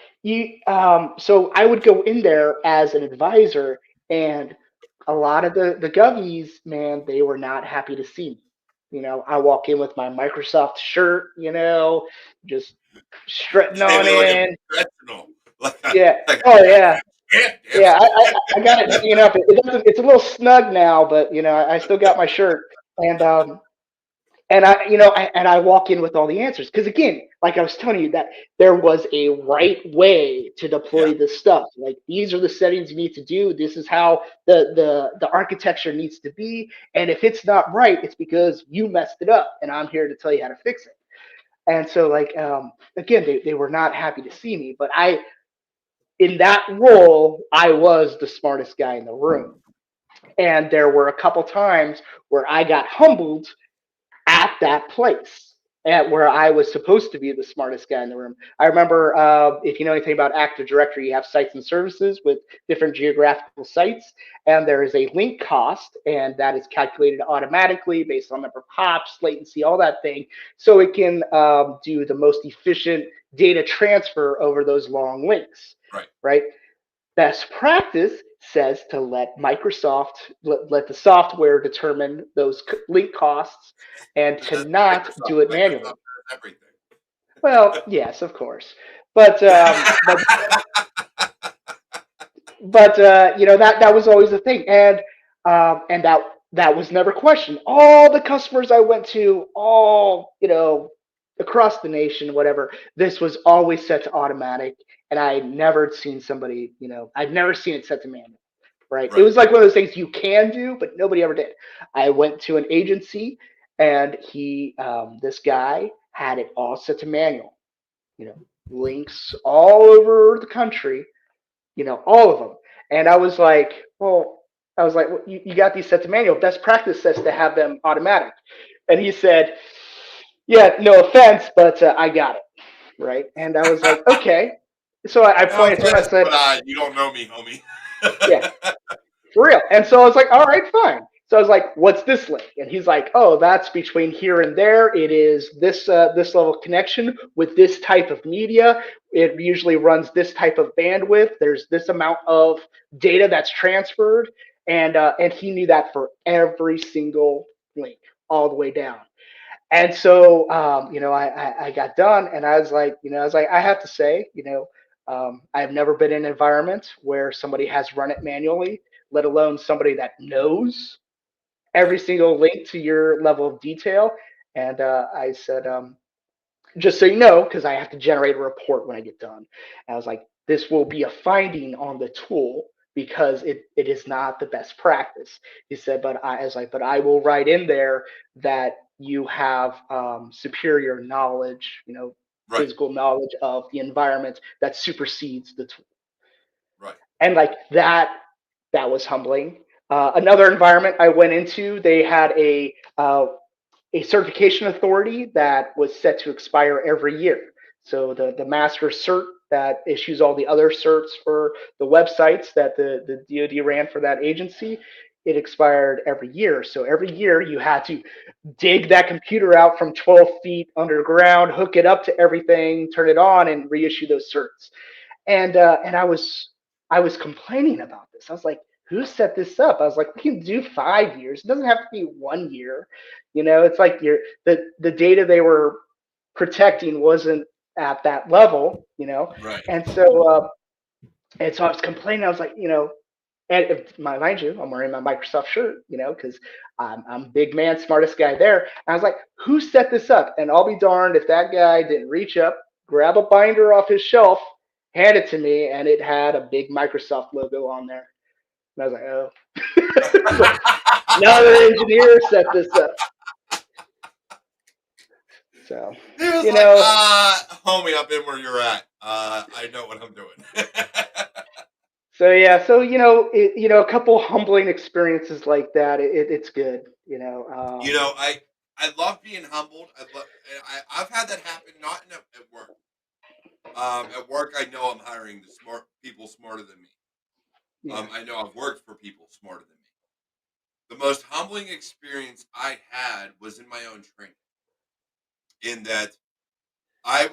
so I would go in there as an advisor and a lot of the govies, man, they were not happy to see me. I walk in with my Microsoft shirt, just strutting Came on in looking in. professional, like a Yeah. like Oh a yeah. damn Yeah. I, I, security. I got it hanging up. It's a little snug now, but I still got my shirt. And I walk in with all the answers because again, like I was telling you, that there was a right way to Yeah, deploy this stuff. Like these are the settings you need to do. This is how the architecture needs to be. And if it's not right, it's because you messed it up, and I'm here to tell you how to fix it. And so, like, again, they were not happy to see me, but in that role, I was the smartest guy in the room. And there were a couple times where I got humbled at that place, at where I was supposed to be the smartest guy in the room. I remember, if you know anything about Active Directory, you have sites and services with different geographical sites, and there is a link cost, and that is calculated automatically based on number of hops, latency, all that thing, so it can do the most efficient data transfer over those long links, right. right? Best practice says to let Microsoft let the software determine those link costs and to That's not Microsoft. do it manually. Microsoft does everything. Well, yes, of course, but that was always the thing, and that was never questioned. All the customers I went to, all across the nation, whatever, this was always set to automatic, and I never seen somebody, I've never seen it set to manual. Right? It Right. was like one of those things you can do, but nobody ever did. I went to an agency, and this guy had it all set to manual. You know, links all over the country, all of them. And I was like, well, you got these sets of manual. Best practice says to have them automatic. And he said, yeah, no offense, but I got it. Right. And I was like, okay. So I No pointed to him. I offense, said, but you don't know me, homie. yeah, for real. And so I was like, all right, fine. So I was like, what's this link? And he's like, oh, that's between here and there. It is this level of connection with this type of media. It usually runs this type of bandwidth. There's this amount of data that's transferred, and he knew that for every single link all the way down. And so, I got done, and I have to say, I've never been in an environment where somebody has run it manually, let alone somebody that knows Yeah. every single link to your level of detail. And I said, just so you know, because I have to generate a report when I get done. And I was like, this will be a finding on the tool because it is not the best practice. He said, but I will write in there that you have superior knowledge, Right. physical knowledge of the environment that supersedes the tool. Right. And like that was humbling. Another environment I went into, they had a certification authority that was set to expire every year. So the master cert that issues all the other certs for the websites that the DoD ran for that agency, it expired every year. So every year you had to dig that computer out from 12 feet underground, hook it up to everything, turn it on, and reissue those certs. And I was complaining about this. I was like, who set this up? I was like, we can do 5 years. It doesn't have to be 1 year. It's like the data they were protecting wasn't at that level. Right. And so I was complaining. I was like, and mind you, I'm wearing my Microsoft shirt, because I'm big man, smartest guy there. And I was like, who set this up? And I'll be darned if that guy didn't reach up, grab a binder off his shelf, hand it to me, and it had a big Microsoft logo on there. And I was like, oh. It's like, another engineer set this up. So, He was you like, know, homie, I've been where you're at. I know what I'm doing. so yeah, so a couple humbling experiences like that. It's good. You know, I love being humbled. I've had that happen not at work. At work, I know I'm hiring the smart people smarter than me. Yeah, I know I've worked for people smarter than me. The most humbling experience I had was in my own training. In that I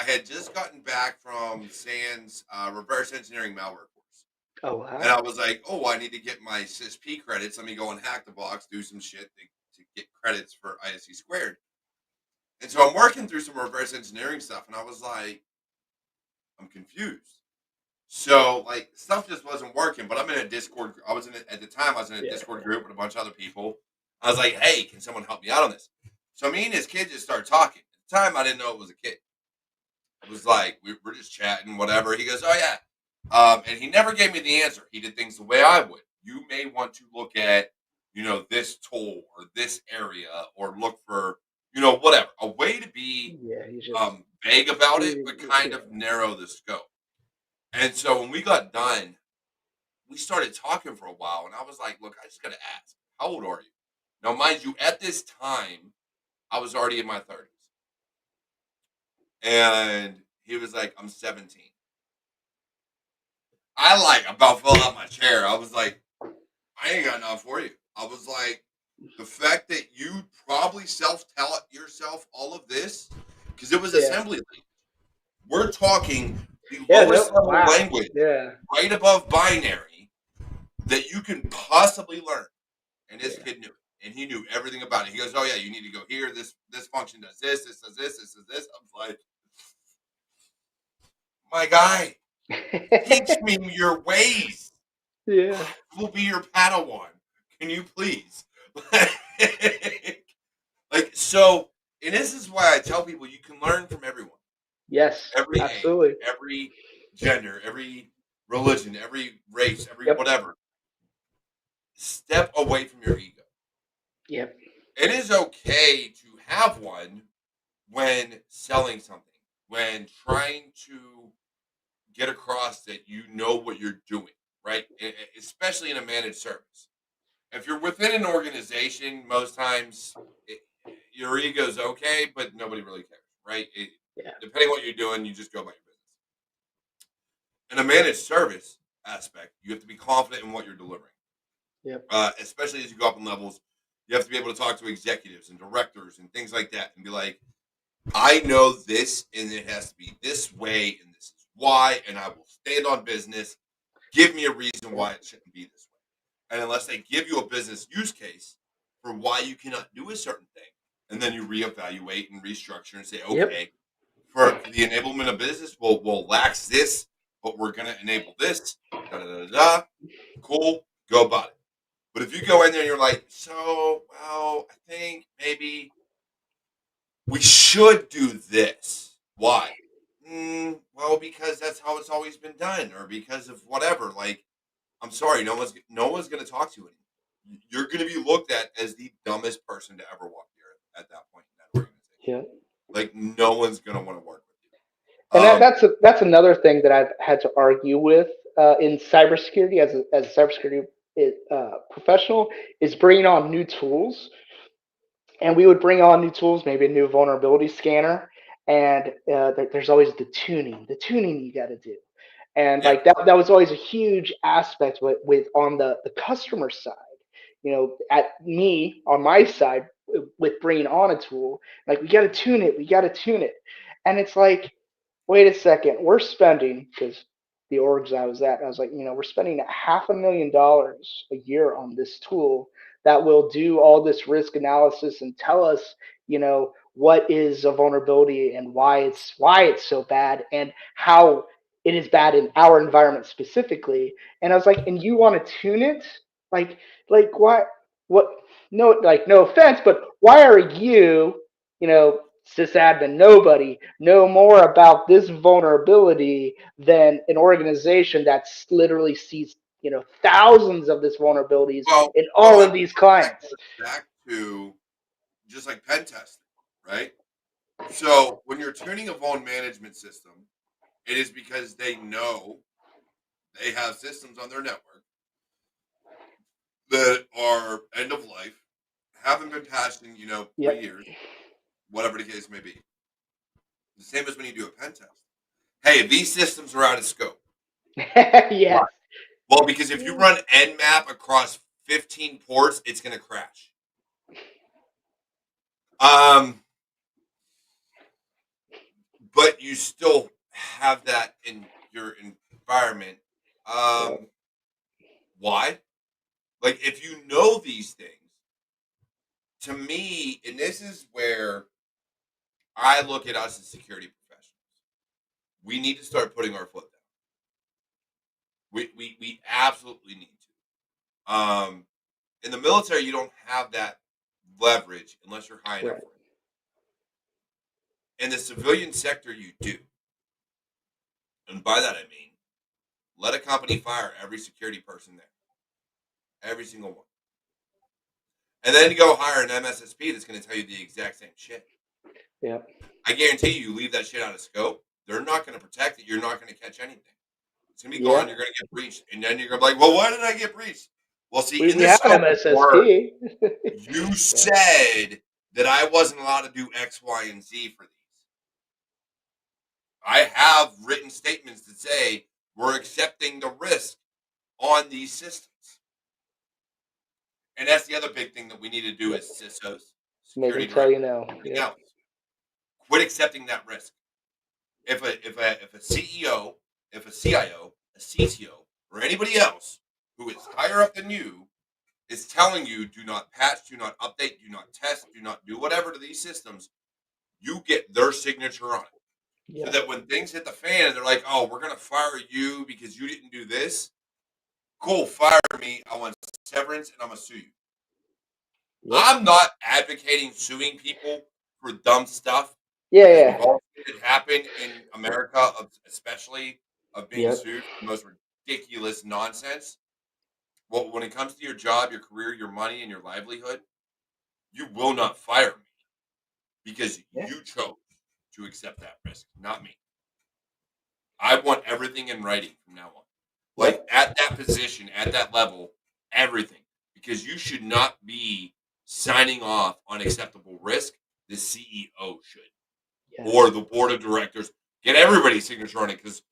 had just gotten back from SANS reverse engineering malware course. Oh And wow. I was like, oh, I need to get my CISP credits. Let me go and hack the box, do some shit to get credits for ISC squared. And so I'm working through some reverse engineering stuff, and I was like, I'm confused. So like stuff just wasn't working. But I'm in a Discord. I was in at the time. I was in a Yeah. Discord group with a bunch of other people. I was like, hey, can someone help me out on this? So me and this kid just started talking. At the time, I didn't know it was a kid. It was like we're just chatting, whatever. He goes, oh yeah, and he never gave me the answer. He did things the way I would. You may want to look at, this tool or this area, or look for, whatever. A way to be Yeah. He's just. vague about it, but kind Yeah. of narrow the scope. And so when we got done, we started talking for a while, and I was like, look, I just got to ask, how old are you? Now, mind you, at this time, I was already in my 30s. And he was like, I'm 17. I like about fell out my chair. I was like, I ain't got nothing for you. I was like, the fact that you probably self-taught yourself all of this, because it was Yeah. assembly language. We're talking the Yeah. lowest No. level Wow. language, Yeah. right above binary, that you can possibly learn. And this Yeah. kid knew it. And he knew everything about it. He goes, oh yeah, you need to go here. This function does this, this does this, this does this. I was like, my guy, teach me your ways. Yeah. Will be your Padawan. Can you please? like so, and this is why I tell people you can learn from everyone, Yes. every age, Absolutely. every gender, every religion, every race, every Yep. whatever. Step away from your ego. Yep. It is okay to have one when selling something, when trying to get across that you know what you're doing, right? Especially in a managed service. If you're within an organization, most times it, your ego's okay, but nobody really cares, right? Yeah. Depending on what you're doing, you just go about your business. In a managed service aspect, you have to be confident in what you're delivering, Yep. especially as you go up in levels. You have to be able to talk to executives and directors and things like that, and be like, "I know this, and it has to be this way, and this is why, and I will stand on business. Give me a reason Yep. why it shouldn't be this way." And unless they give you a business use case for why you cannot do a certain thing, and then you reevaluate and restructure and say, Yep. okay, for the enablement of business, we'll lax this, but we're going to enable this. Da da da da. Cool, go about it. But if you go in there and you're like, so, well, I think maybe we should do this. Why? Well, because that's how it's always been done, or because of whatever. Like, I'm sorry, no one's going to talk to you anymore. You're going to be looked at as the dumbest person to ever walk here at that point in that organization. Yeah. Like no one's going to want to work with you. And that's another thing that I've had to argue with in cybersecurity as a cybersecurity professional is bringing on new tools. And we would bring on new tools, maybe a new vulnerability scanner, and there's always the tuning you got to do, and Yeah. like that was always a huge aspect with on the customer side. At me on my side with bringing on a tool, like we got to tune it, and it's like, wait a second, we're spending because the orgs I was at, I was like, we're spending $500,000 a year on this tool that will do all this risk analysis and tell us, what is a vulnerability and why it's so bad and how it is bad in our environment specifically. And I was like, and you want to tune it? Like, why? What? No, like, no offense, but why are sysadmin, nobody know more about this vulnerability than an organization that's literally sees, thousands of these vulnerabilities Well, in well, all of these that clients. goes back to just like pen testing, right? So when you're tuning a vuln management system, it is because they know they have systems on their network that are end of life, haven't been patched in, Yep. 3 years, whatever the case may be. The same as when you do a pen test. Hey, these systems are out of scope. Why? Yes. Well, because if you run Nmap across 15 ports, it's going to crash. Um, but you still have that in your environment. Yep. Why? Like, if you know these things, to me, and this is where I look at us as security professionals, we need to start putting our foot down. We absolutely need to. In the military, you don't have that leverage unless you're high enough Right. for it. In the civilian sector, you do. And by that, I mean, let a company fire every security person there. Every single one. And then you go hire an MSSP that's going to tell you the exact same shit. Yeah. I guarantee you leave that shit out of scope, they're not going to protect it. You're not going to catch anything. It's going to be Yeah. gone. You're going to get breached. And then you're going to be like, well, why did I get breached? Well, see, in We the have an scope of work, MSSP. you said that I wasn't allowed to do X, Y, and Z for these. I have written statements that say we're accepting the risk on these systems. And that's the other big thing that we need to do as CISOs, Make security them tell you directors, no. everything Yeah. else. Quit accepting that risk. If a CEO, if a CIO, a CTO, or anybody else who is higher up than you is telling you do not patch, do not update, do not test, do not do whatever to these systems, you get their signature on it. Yeah. So that when things hit the fan and they're like, oh, we're going to fire you because you didn't do this, cool, fire me. I want severance and I'm going to sue you. Yep. I'm not advocating suing people for dumb stuff, Yeah. because Yeah. we've all seen it happen in America, especially of being Yep. sued for the most ridiculous nonsense. Well, when it comes to your job, your career, your money, and your livelihood, you will not fire me because Yeah. you chose to accept that risk, not me. I want everything in writing from now on. Like Yep. at that position, at that level, everything. Because you should not be signing off on acceptable risk. The CEO should. Yes. Or the board of directors. Get everybody's signature on it because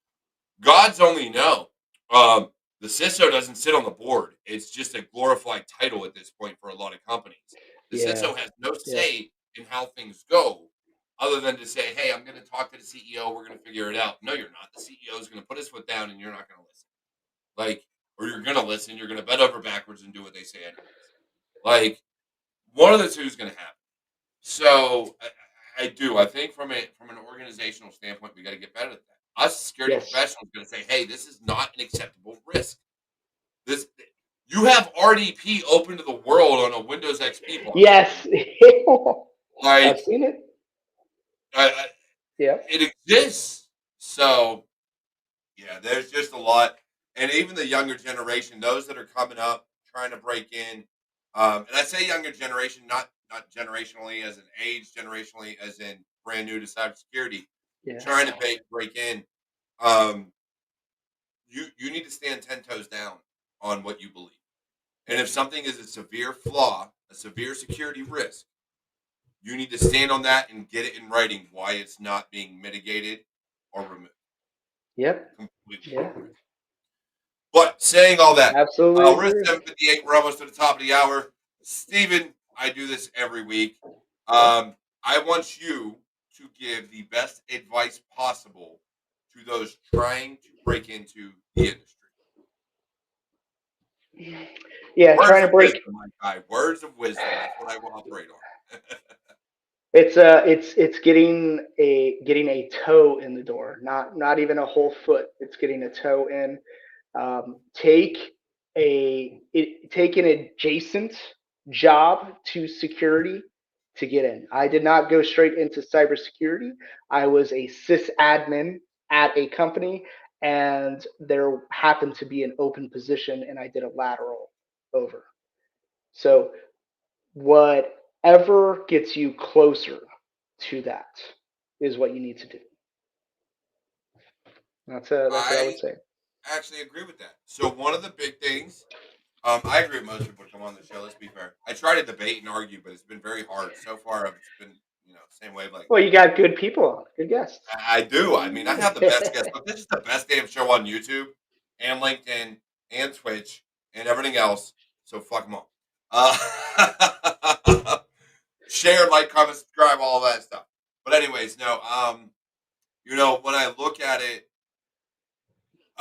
God's only know. The CISO doesn't sit on the board. It's just a glorified title at this point for a lot of companies. The Yeah. CISO has no Yeah. say in how things go, other than to say, "Hey, I'm going to talk to the CEO. We're going to figure it out." No, you're not. The CEO is going to put his foot down, and you're not going to listen. Like, or you're going to listen. You're going to bend over backwards and do what they say anyways. Like, one of the two is going to happen. So I do. I think from an organizational standpoint, we got to get better at that. Us security Yes. professionals going to say, "Hey, this is not an acceptable risk. This you have RDP open to the world on a Windows XP box. Yes. I've Like seen it. I, Yeah. it exists." So yeah, there's just a lot, and even the younger generation, those that are coming up trying to break in, and I say younger generation, not generationally as an age, generationally as in brand new to cybersecurity, Yeah. trying to break in. Um, you need to stand 10 toes down on what you believe, and if something is a severe flaw, a severe security risk, you need to stand on that and get it in writing why it's not being mitigated or removed. Yep. Completely. Yeah. But saying all that, Absolutely we're at agree. 7:58. We're almost at the top of the hour. Stephen, I do this every week. Okay. I want you to give the best advice possible to those trying to break into the industry. Yeah. Words Trying of to break. wisdom, my guy. Words of wisdom. That's what I will operate on. It's getting a toe in the door, not even a whole foot. It's getting a toe in. Take take an adjacent job to security to get in. I did not go straight into cybersecurity. I was a sysadmin at a company, and there happened to be an open position, and I did a lateral over. So whatever gets you closer to that is what you need to do. That's what I would I say. actually agree with that. So one of the big things, I agree with most people to come on the show. Let's be fair. I try to debate and argue, but it's been very hard so far. It's been same wavelength. Well, you got good people, good guests. I do. I mean, I have the best guests. But this is the best damn show on YouTube and LinkedIn and Twitch and everything else. So fuck them all. Share, like, comment, subscribe, all that stuff. But anyways, no. When I look at it,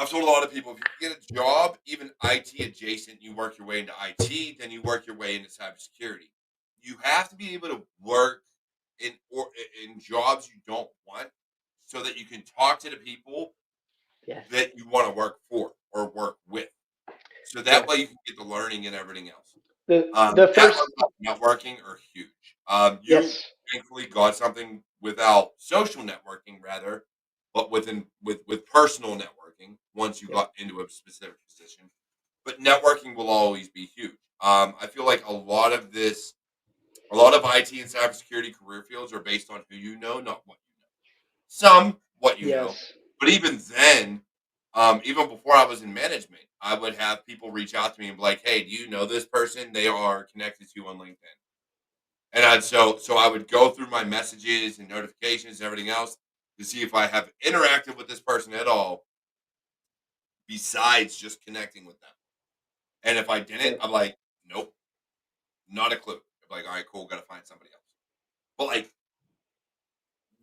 I've told a lot of people, if you get a job, even IT adjacent, you work your way into IT, then you work your way into cybersecurity. You have to be able to work in jobs you don't want, so that you can talk to the people Yes. that you want to work for or work with. So that Yes. way you can get the learning and everything else. The first. Networking are huge. You Yes. thankfully got something without social networking, rather, but with personal networking. Once you Yep. got into a specific position, but networking will always be huge. I feel like a lot of IT and cybersecurity career fields are based on who you know, not what you know. Some what you know, Yes. but even then, even before I was in management, I would have people reach out to me and be like, "Hey, do you know this person? They are connected to you on LinkedIn." And so I would go through my messages and notifications and everything else to see if I have interacted with this person at all besides just connecting with them. And if I didn't, Yep. I'm like, nope, not a clue. I'm like, all right, cool, gotta find somebody else. But like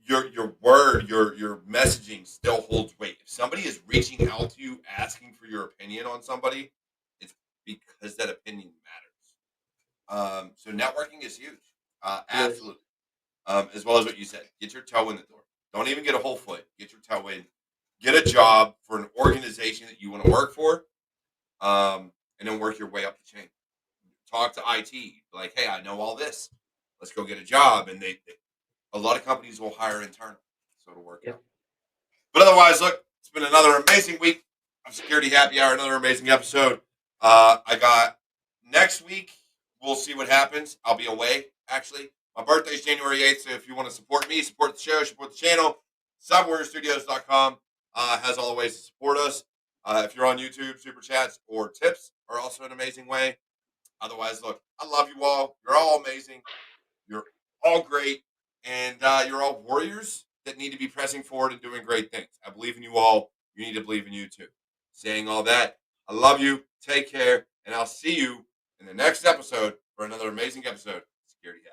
your word, your messaging still holds weight. If somebody is reaching out to you asking for your opinion on somebody, it's because that opinion matters. So networking is huge. It is. Absolutely. As well as what you said, get your toe in the door. Don't even get a whole foot. Get your toe in. Get a job for an organization that you want to work for, and then work your way up the chain. Talk to IT. Like, hey, I know all this. Let's go get a job. And a lot of companies will hire internal, so it'll work out. Yep. But otherwise, look, it's been another amazing week of Security Happy Hour. Another amazing episode. I got next week. We'll see what happens. I'll be away, actually. My birthday is January 8th, so if you want to support me, support the show, support the channel, cyberwarriorstudios.com has all the ways to support us. If you're on YouTube, super chats or tips are also an amazing way. Otherwise, look, I love you all. You're all amazing. You're all great. And you're all warriors that need to be pressing forward and doing great things. I believe in you all. You need to believe in you too. Saying all that, I love you. Take care. And I'll see you in the next episode for another amazing episode of Security Happy.